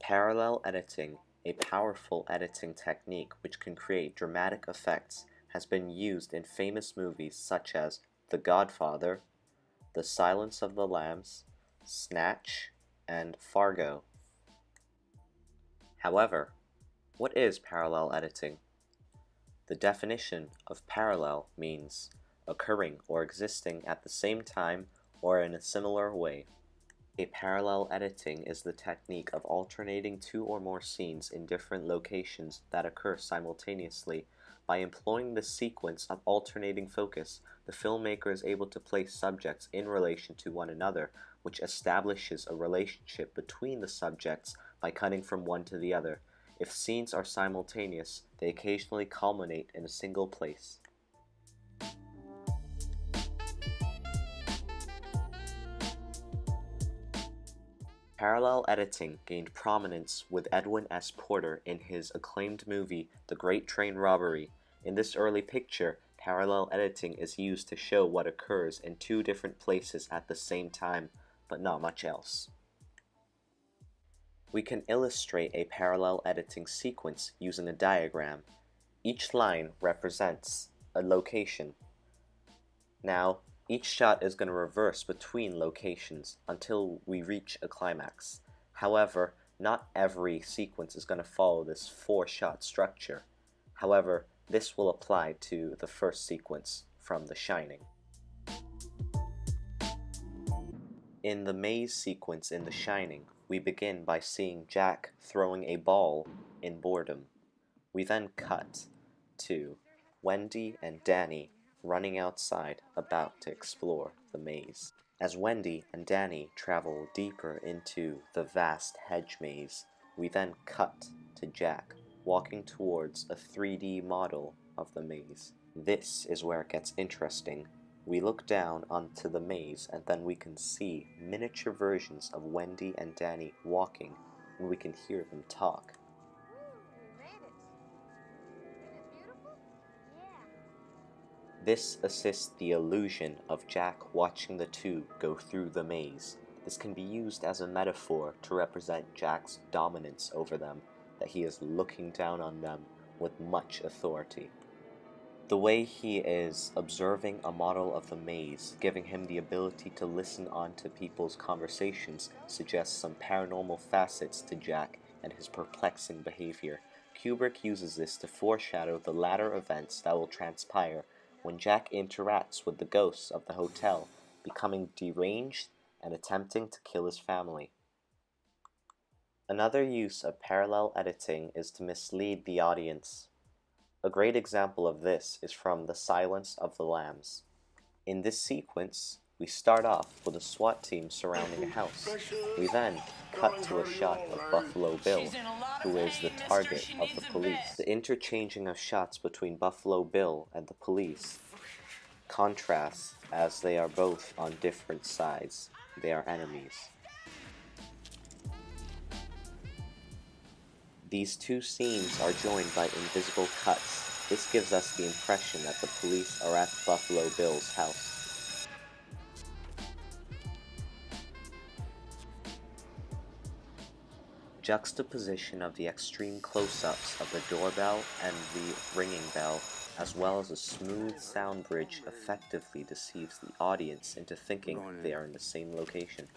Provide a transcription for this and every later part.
Parallel editing, a powerful editing technique which can create dramatic effects, has been used in famous movies such as The Godfather, The Silence of the Lambs, Snatch, and Fargo. However, what is parallel editing? The definition of parallel means occurring or existing at the same time or in a similar way. A parallel editing is the technique of alternating two or more scenes in different locations that occur simultaneously. By employing this sequence of alternating focus, the filmmaker is able to place subjects in relation to one another, which establishes a relationship between the subjects by cutting from one to the other. If scenes are simultaneous, they occasionally culminate in a single place. Parallel editing gained prominence with Edwin S. Porter in his acclaimed movie The Great Train Robbery. In this early picture, parallel editing is used to show what occurs in two different places at the same time, but not much else. We can illustrate a parallel editing sequence using a diagram. Each line represents a location. Now, each shot is going to reverse between locations until we reach a climax. However, not every sequence is going to follow this 4-shot structure. However, this will apply to the first sequence from The Shining. In the maze sequence in The Shining, we begin by seeing Jack throwing a ball in boredom. We then cut to Wendy and Danny running outside about to explore the maze. As Wendy and Danny travel deeper into the vast hedge maze, we then cut to Jack walking towards a 3D model of the maze. This is where it gets interesting. We look down onto the maze and then we can see miniature versions of Wendy and Danny walking, and we can hear them talk. This assists the illusion of Jack watching the two go through the maze. This can be used as a metaphor to represent Jack's dominance over them, that he is looking down on them with much authority. The way he is observing a model of the maze, giving him the ability to listen on to people's conversations, suggests some paranormal facets to Jack and his perplexing behavior. Kubrick uses this to foreshadow the latter events that will transpire when Jack interacts with the ghosts of the hotel, becoming deranged and attempting to kill his family. Another use of parallel editing is to mislead the audience. A great example of this is from The Silence of the Lambs. In this sequence, we start off with a SWAT team surrounding a house. We then cut to a shot of Buffalo Bill, who is the target of the police. The interchanging of shots between Buffalo Bill and the police contrasts as they are both on different sides. They are enemies. These two scenes are joined by invisible cuts. This gives us the impression that the police are at Buffalo Bill's house. Juxtaposition of the extreme close-ups of the doorbell and the ringing bell, as well as a smooth sound bridge, effectively deceives the audience into thinking they are in the same location.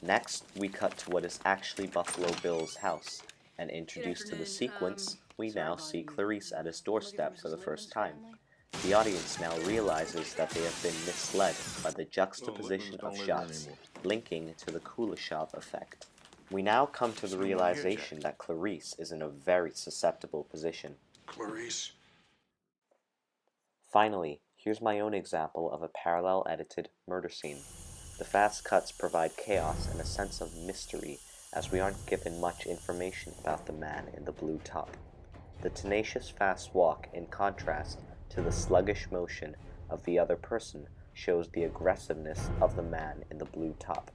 Next, we cut to what is actually Buffalo Bill's house, and introduced to the sequence, we now see Clarice at his doorstep for the first time. The audience now realizes that they have been misled by the juxtaposition of shots, linking to the Kuleshov effect. We now come to the realization that Clarice is in a very susceptible position. Clarice. Finally, here's my own example of a parallel edited murder scene. The fast cuts provide chaos and a sense of mystery, as we aren't given much information about the man in the blue top. The tenacious fast walk, in contrast to the sluggish motion of the other person, shows the aggressiveness of the man in the blue top.